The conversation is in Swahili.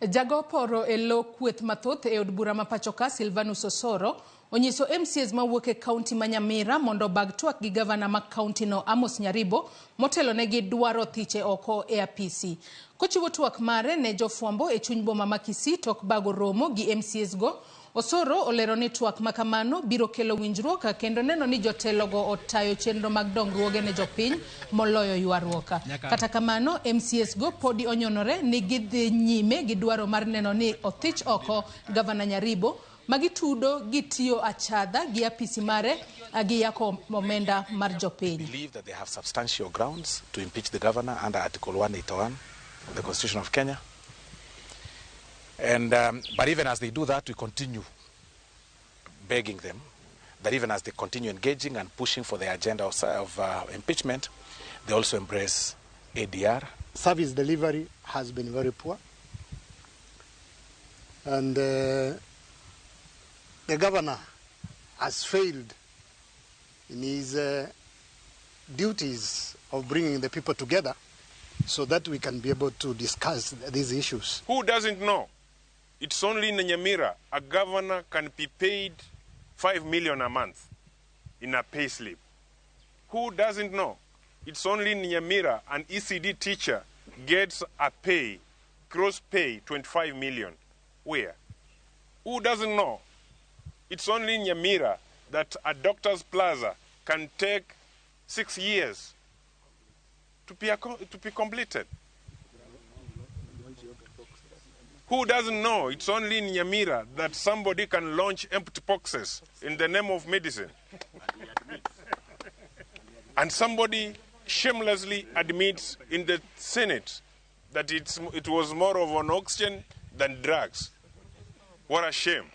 Jago poro e lo kweth mathoth e od bura ma pachoka Silvanus Osoro onyiso MCAs mawuok e kaunti ma Nyamira mondo bag twak gi gavana ma kaunti no Amos Nyaribo motelo negi dwaro thiche oko e apisi. Kochiwo twak mare ne jofwambo e chuny boma ma Kisii tok bago romo gi MCAs go, Osoro olero ni twak makamano biro kelo winjruok kendo neno ni jotelo go otayo chenro mag dongruoge ne jopiny moloyo ywaruoka. Kata kamano MCAs go podi onyonore ni gidhi nyime gi dwaro mar neno ni othich oko gavana Nyaribo magitudo gitiyo achadha gi apisi mare gi yako omenda mar jopiny. I believe that they have substantial grounds to impeach the governor under Article 181 of the Constitution of Kenya. And but even as they do that, we continue begging them that even as they continue engaging and pushing for the agenda of impeachment, they also embrace ADR. Service delivery has been very poor, and the governor has failed in his duties of bringing the people together so that we can be able to discuss these issues. Who doesn't know? It's only in Nyamira a governor can be paid 5 million a month in a pay slip. Who doesn't know? It's only in Nyamira an ECD teacher gets a pay, gross pay 25 million. Where? Who doesn't know? It's only in Nyamira that a doctor's plaza can take 6 years to be completed. Who doesn't know? It's only in Nyamira that somebody can launch empty boxes in the name of medicine. And somebody shamelessly admits in the Senate that it was more of an oxygen than drugs. What a shame.